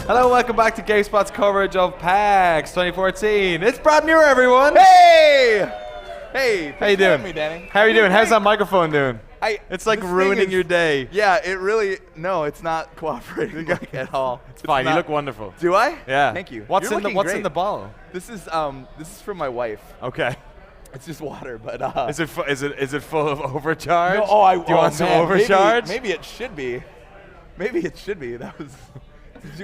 Hello, welcome back to GameSpot's coverage of PAX 2014. It's Brad Muir, everyone. Hey! Hey, how you doing? Me, Danny. How are you doing? How's that microphone doing? It's like ruining your day. Yeah, it really, no, it's not cooperating like, at all. It's fine, you look wonderful. Do I? Yeah. Thank you. What's You're in the bottle? This is from my wife. Okay. It's just water, but is it full of overcharge? No, do you want some overcharge? Maybe it should be. Maybe it should be. That was.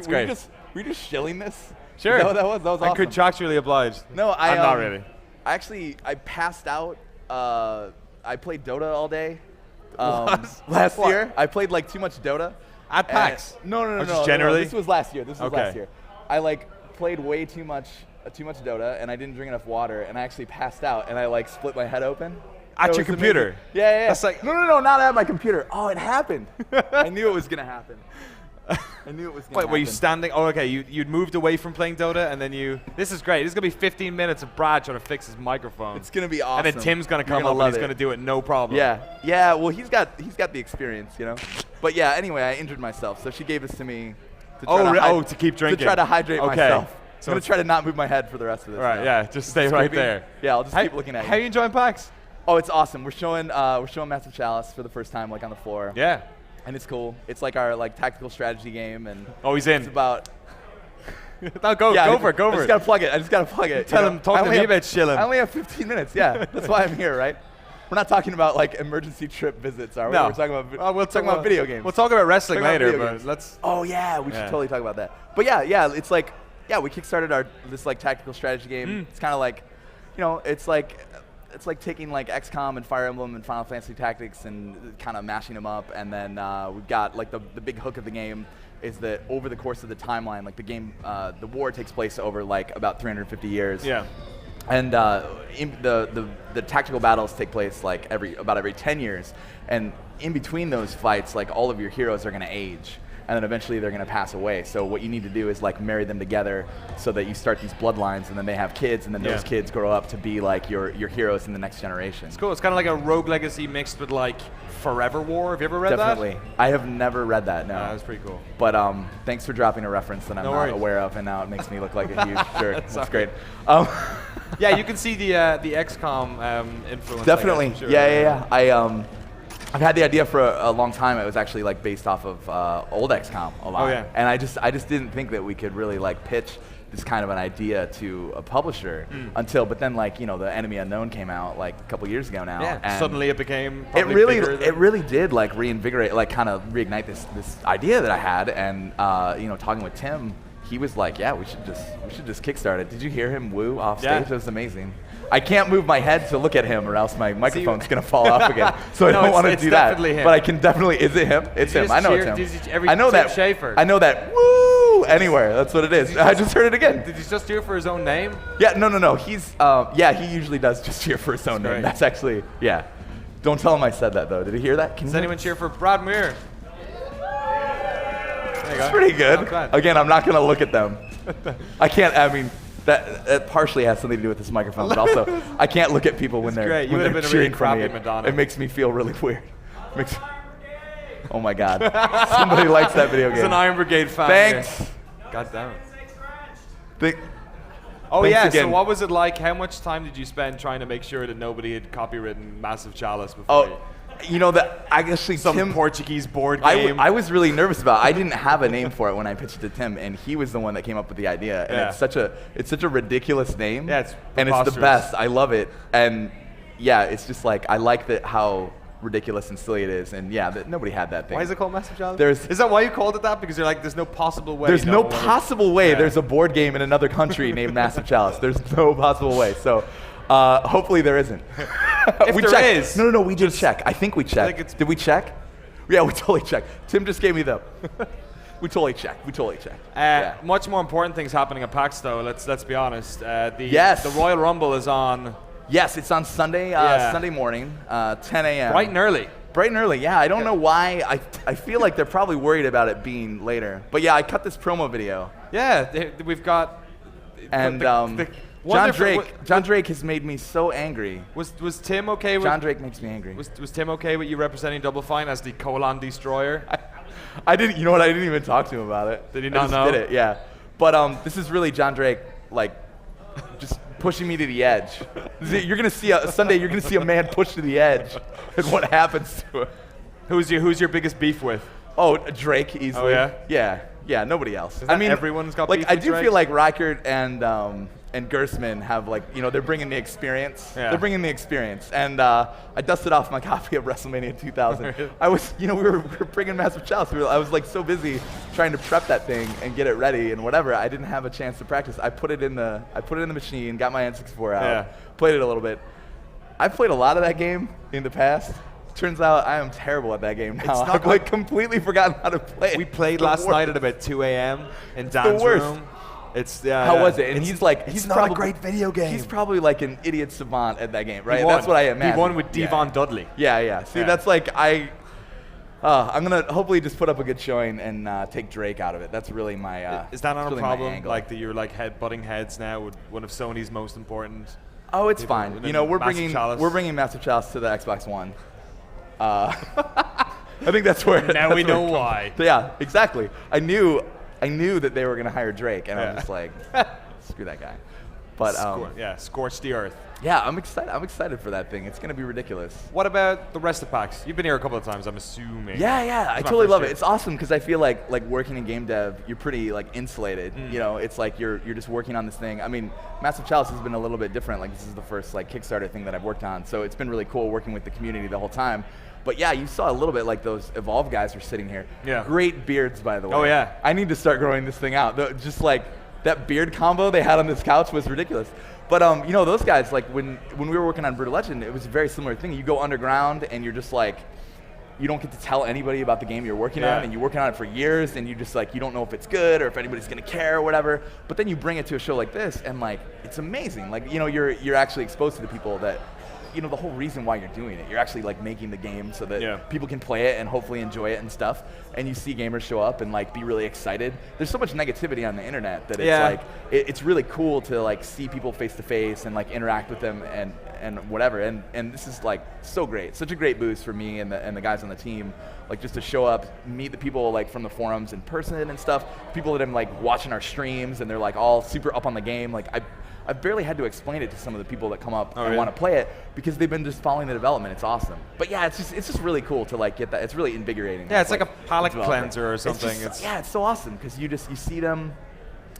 Were you just shilling this? Sure. Is that what that was? That was awesome. I'm contractually obliged. No, I'm not really. I passed out. I played Dota all day. Last year, I played like too much Dota. At PAX? No. Just generally? This was last year. I played way too much Dota, and I didn't drink enough water, and I actually passed out, and I split my head open. At your computer? Amazing. Yeah. That's like no, not at my computer. Oh, it happened. I knew it was gonna happen. Wait, were you standing? Oh, okay. You'd moved away from playing Dota, and then this is great. This is gonna be 15 minutes of Brad trying to fix his microphone. It's gonna be awesome. And then Tim's gonna come up and he's gonna do it no problem. Yeah. Well, he's got the experience, you know. But yeah. Anyway, I injured myself, so she gave this to me. To keep drinking. To try to hydrate myself. So I'm gonna try to not move my head for the rest of this. Right. Yeah. Just stay right there. Yeah. I'll just keep looking at you. How are you enjoying PAX? Oh, it's awesome. We're showing Massive Chalice for the first time, on the floor. Yeah. And it's cool. It's like our tactical strategy game, and he's in. It's about. No, go for it. I just gotta plug it. Talk to me about chilling. I only have 15 minutes. Yeah, that's why I'm here, right? We're not talking about emergency trip visits, are we? No. We're talking about we'll talk about video games. We'll talk about wrestling later, but let's. Oh yeah, we should totally talk about that. But yeah, it's we kickstarted this tactical strategy game. It's kind of it's like taking XCOM and Fire Emblem and Final Fantasy Tactics and kind of mashing them up, and then we've got the big hook of the game is that over the course of the timeline, the game, the war takes place over about 350 years. Yeah. And the tactical battles take place about every 10 years, and in between those fights, all of your heroes are going to age. And then eventually they're going to pass away. So what you need to do is marry them together so that you start these bloodlines, and then they have kids, and then those kids grow up to be your heroes in the next generation. It's cool. It's kind of like a Rogue Legacy mixed with Forever War. Have you ever read that? Definitely. I have never read that, no. That was pretty cool. But thanks for dropping a reference that I'm not aware of, and now it makes me look like a huge jerk. That's great. Yeah, you can see the XCOM influence. Definitely. Sure. Yeah. I've had the idea for a long time. It was actually based off of old XCOM a lot. Oh, yeah. And I just didn't think that we could really pitch this kind of an idea to a publisher but then the Enemy Unknown came out a couple years ago now. Yeah. And suddenly it became it really did reinvigorate, kind of reignite this idea that I had, and talking with Tim, he was like, yeah, we should just kickstart it. Did you hear him woo off stage? It was amazing. I can't move my head to look at him, or else my microphone's gonna fall off again. So I don't want to do that. Him. But I can definitely. Is it him? It's him. I know it's him. I know that. Schaefer. I know that. Woo! Anywhere. That's what it is. I just heard it again. Did he just cheer for his own name? Yeah. No. He's. He usually does just cheer for his own name. That's actually. Yeah. Don't tell him I said that though. Did he hear that? Does anyone cheer for Brad Muir? It's pretty good. Again, I'm not gonna look at them. I can't. I mean. That partially has something to do with this microphone, but also I can't look at people when they're cheering for me. It makes me feel really weird. Oh my God! Somebody likes that video game. He's an Iron Brigade fan. Thanks. Here. God damn it. Again. So what was it like? How much time did you spend trying to make sure that nobody had copywritten Massive Chalice before? I actually some Portuguese board game. I was really nervous about it. I didn't have a name for it when I pitched it to Tim, and he was the one that came up with the idea. And it's such a ridiculous name. Yeah, it's the best. I love it. And yeah, it's just I like how ridiculous and silly it is. And yeah, nobody had that thing. Why is it called Massive Chalice? Is that why you called it that? Because you're there's no possible way. There's no possible way there's a board game in another country named Massive Chalice. There's no possible way. So hopefully there isn't. If there is. No, we did check. I think we checked. Did we check? Yeah, we totally checked. Tim just gave me the. We totally checked. Much more important things happening at PAX though. Let's be honest. The Royal Rumble is on. Yes, it's on Sunday. Sunday morning, 10 a.m. Bright and early. Yeah, I don't know why. I feel like they're probably worried about it being later. But yeah, I cut this promo video. Yeah, we've got. And John Drake has made me so angry. Was Tim okay with John Drake makes me angry. Was Tim okay with you representing Double Fine as the colon destroyer? I didn't. You know what? I didn't even talk to him about it. Did he I not just know? Did it? Yeah. But this is really John Drake, like, just pushing me to the edge. You're gonna see Sunday. You're gonna see a man pushed to the edge, and what happens to him. Who's your biggest beef with? Oh, Drake easily. Oh, yeah? Yeah. Nobody else. I mean, everyone's got like beef I with do Drake? feel like Reichert and Gersman have, like, they're bringing the experience. Yeah. They're bringing the experience, and I dusted off my copy of WrestleMania 2000. I was, we were bringing Massive Chalice. I was like so busy trying to prep that thing and get it ready and whatever. I didn't have a chance to practice. I put it in the machine, got my N64 out, played it a little bit. I've played a lot of that game in the past. Turns out I am terrible at that game now. I've like completely forgotten how to play it. We played last night at about 2 a.m. in Dan's room. It's How was it? And he's like, he's not a great video game. He's probably like an idiot savant at that game, right? He won. That's what I imagine. He won with Devon Dudley. Yeah. See, that's like I'm gonna hopefully just put up a good showing and take Drake out of it. That's really my. Is that not really a problem? Like that you're like butting heads now with one of Sony's most important. Oh, it's fine. We're bringing Massive Chalice to the Xbox One. I think that's where. Now we know why. Yeah, exactly. I knew that they were gonna hire Drake, and I was just like, screw that guy. But scorch the earth. Yeah, I'm excited. I'm excited for that thing. It's gonna be ridiculous. What about the rest of PAX? You've been here a couple of times, I'm assuming. Yeah. I totally love it. It's awesome because I feel like working in game dev, you're pretty like insulated. It's like you're just working on this thing. I mean, Massive Chalice has been a little bit different. Like, this is the first like Kickstarter thing that I've worked on, so it's been really cool working with the community the whole time. But yeah, you saw a little bit like those Evolve guys were sitting here. Yeah. Great beards, by the way. Oh yeah. I need to start growing this thing out. Just like that beard combo they had on this couch was ridiculous. But those guys, like when we were working on Brutal Legend, it was a very similar thing. You go underground and you're just like, you don't get to tell anybody about the game you're working on, and you're working on it for years, and you just like, you don't know if it's good or if anybody's gonna care or whatever. But then you bring it to a show like this, and like, it's amazing. Like, you're actually exposed to the people that, the whole reason why you're doing it. You're actually like making the game so that people can play it and hopefully enjoy it and stuff. And you see gamers show up and like be really excited. There's so much negativity on the internet that it's like, it's really cool to like see people face to face and like interact with them and whatever. And this is like so great. Such a great boost for me and the guys on the team. Like, just to show up, meet the people like from the forums in person and stuff. People that I'm like watching our streams and they're like all super up on the game. Like, I've barely had to explain it to some of the people that come up and want to play it because they've been just following the development. It's awesome. But yeah, it's just really cool to like get that. It's really invigorating. Yeah, it's like a palate cleanser or something. It's so awesome because you see them,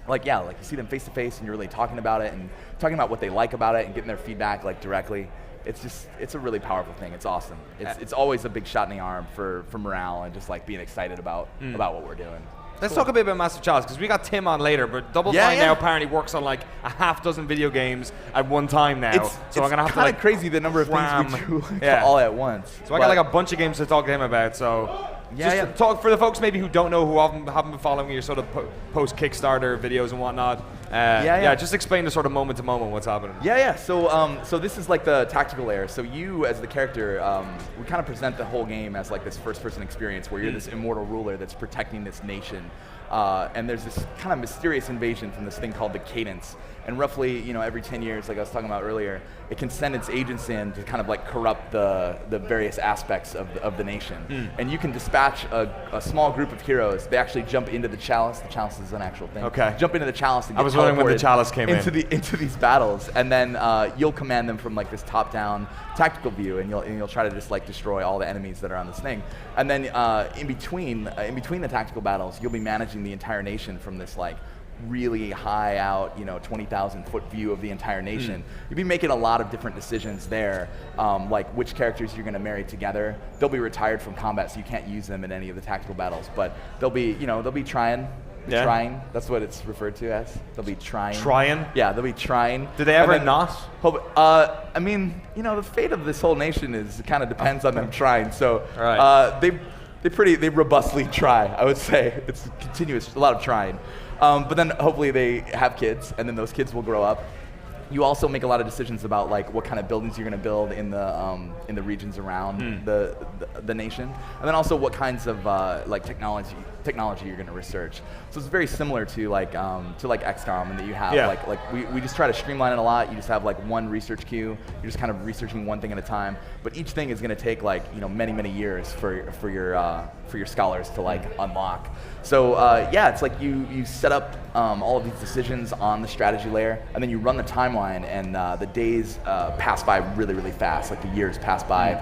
you see them face to face and you're really talking about it and talking about what they like about it and getting their feedback like directly. It's a really powerful thing. It's awesome. It's always a big shot in the arm for morale and just like being excited about what we're doing. Let's talk a bit about Massive Chalice, because we got Tim on later, but Double Fine now apparently works on like a half dozen video games at one time now. So I'm gonna have to like crazy the number of things we do all at once. So I got like a bunch of games to talk to him about. So just talk for the folks maybe who don't know, who haven't been following your sort of post Kickstarter videos and whatnot. Just explain the sort of moment to moment what's happening. So this is like the tactical layer. So you as the character, we kind of present the whole game as like this first person experience where you're this immortal ruler that's protecting this nation. And there's this kind of mysterious invasion from this thing called the Cadence. And roughly, every 10 years, like I was talking about earlier, it can send its agents in to kind of like corrupt the various aspects of the nation. And you can dispatch a small group of heroes. They actually jump into the Chalice. The Chalice is an actual thing. Okay. Jump into the Chalice and get I was wondering when the Chalice came into these battles. And then you'll command them from like this top-down tactical view, and you'll try to just like destroy all the enemies that are on this thing. And then in between the tactical battles, you'll be managing the entire nation from this like really high out, 20,000 foot view of the entire nation. You'll be making a lot of different decisions there, like which characters you're going to marry together. They'll be retired from combat, so you can't use them in any of the tactical battles. But they'll be trying. Trying. That's what it's referred to as. They'll be trying. Trying? Yeah, they'll be trying. Do they ever not? I mean, the fate of this whole nation kind of depends on them trying. So they robustly try. I would say it's continuous, a lot of trying. But then hopefully they have kids, and then those kids will grow up. You also make a lot of decisions about like what kind of buildings you're going to build in the regions around the nation, and then also what kinds of like technology technology you're going to research. So it's very similar to like XCOM, and that you have we just try to streamline it a lot. You just have like one research queue. You're just kind of researching one thing at a time. But each thing is going to take like many years for your scholars to like unlock. So it's like you set up all of these decisions on the strategy layer, and then you run the timeline, and the days pass by really fast. Like the years pass by.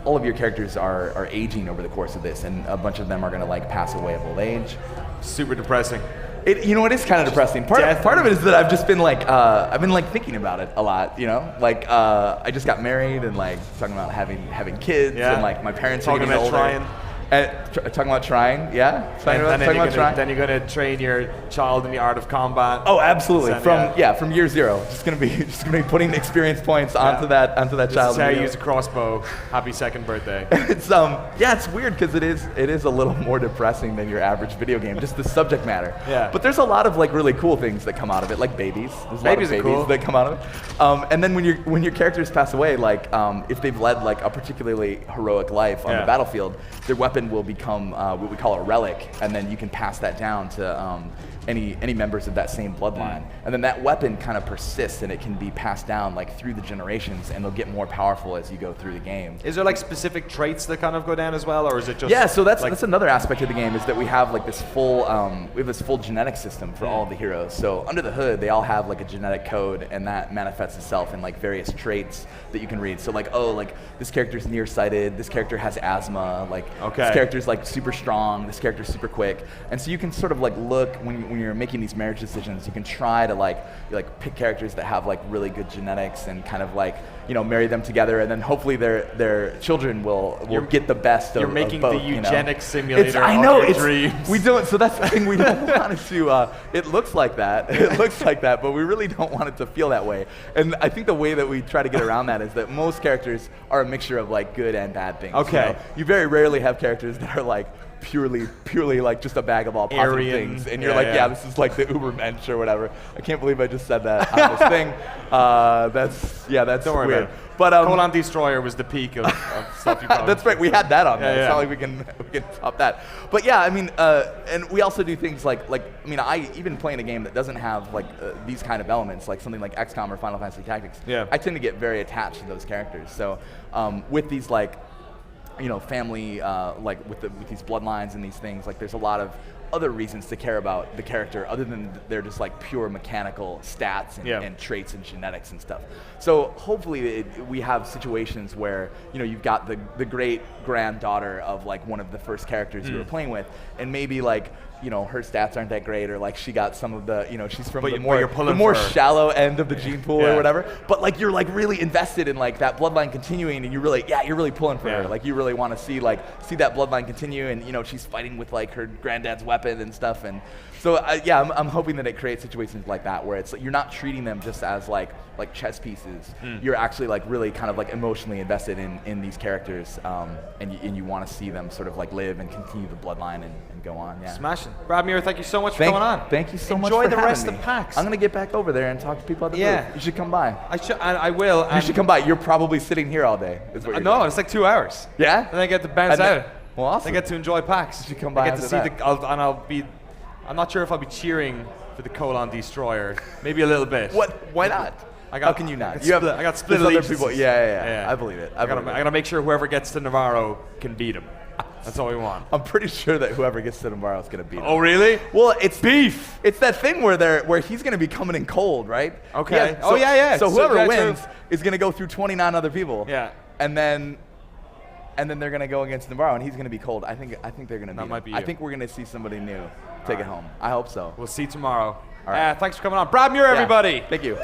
All of your characters are aging over the course of this, and a bunch of them are going to like pass away of old age. Super depressing. It is kind of depressing. Part of it is that I've just been like thinking about it a lot. Like I just got married, and like talking about having kids, and like my parents are getting older. Trying. Talking about trying, yeah. Then you're gonna train your child in the art of combat. Oh, absolutely. From year zero, just gonna be putting experience points onto that child. This is how you use a crossbow. Happy second birthday. It's weird because it is a little more depressing than your average video game. Just the subject matter. Yeah. But there's a lot of like really cool things that come out of it, like babies. There's a lot of babies cool. that come out of it. And then when your characters pass away, like if they've led like a particularly heroic life on the battlefield, their weapon will become what we call a relic, and then you can pass that down to any members of that same bloodline. And then that weapon kind of persists, and it can be passed down like through the generations, and they'll get more powerful as you go through the game. Is there like specific traits that kind of go down as well, or is it just so that's another aspect of the game, is that we have like this full genetic system for all of the heroes. So under the hood, they all have like a genetic code, and that manifests itself in like various traits that you can read. So like this character's nearsighted, this character has asthma, this character's like super strong, this character's super quick. And so you can sort of like look when you're making these marriage decisions, you can try to like pick characters that have like really good genetics, and kind of like marry them together, and then hopefully their children will get the best of both. You're making the eugenics simulator I know, of your dreams. We don't, so that's the thing, we don't want it to, it looks like that, but we really don't want it to feel that way. And I think the way that we try to get around that is that most characters are a mixture of like good and bad things. Okay. You very rarely have characters that are like purely like just a bag of all positive things, and you're this is like the Ubermensch or whatever. I can't believe I just said that on this thing. That's don't worry weird. about it. But Colon Destroyer was the peak of stuff you probably that's right, we had that on there. It's not like we can top that. But yeah, I mean, and we also do things like I even playing a game that doesn't have like these kind of elements, like something like XCOM or Final Fantasy Tactics. I tend to get very attached to those characters. So with these like family, like with these bloodlines and these things, like there's a lot of other reasons to care about the character other than they're just like pure mechanical stats and traits and genetics and stuff. So hopefully we have situations where you've got the great granddaughter of like one of the first characters you were playing with, and maybe like her stats aren't that great, or like she got some of the, she's from the more shallow end of the gene pool or whatever. But like you're like really invested in like that bloodline continuing, and you're really pulling for her. Like you really want to see that bloodline continue, and she's fighting with like her granddad's weapon and stuff. And so I'm hoping that it creates situations like that where it's like you're not treating them just as like chess pieces. You're actually like really kind of like emotionally invested in these characters, and you want to see them sort of like live and continue the bloodline and go on. Smashing. Brad Muir, thank you so much for coming on. Thank you so much for having me. Enjoy the rest of PAX. I'm going to get back over there and talk to people at the booth. You should come by. I will. You should come by. You're probably sitting here all day. No, it's like 2 hours. Yeah? And I get to bounce out. Well, awesome. I get to enjoy PAX. You should come by. I get to see I'm not sure if I'll be cheering for the Colon Destroyer. Maybe a little bit. Why not? How can you not? I got split other people. Yeah. I believe it. I got to make sure whoever gets to Navarro can beat him. That's all we want. I'm pretty sure that whoever gets to Navarro is going to beat him. Oh, really? Well, it's beef. It's that thing where he's going to be coming in cold, right? Okay. So whoever wins is going to go through 29 other people. Yeah. And then they're going to go against Navarro, and he's going to be cold. I think they're going to beat him. That might be you. I think we're going to see somebody new take it home. I hope so. We'll see tomorrow. All right. Thanks for coming on. Brad Muir, everybody. Thank you.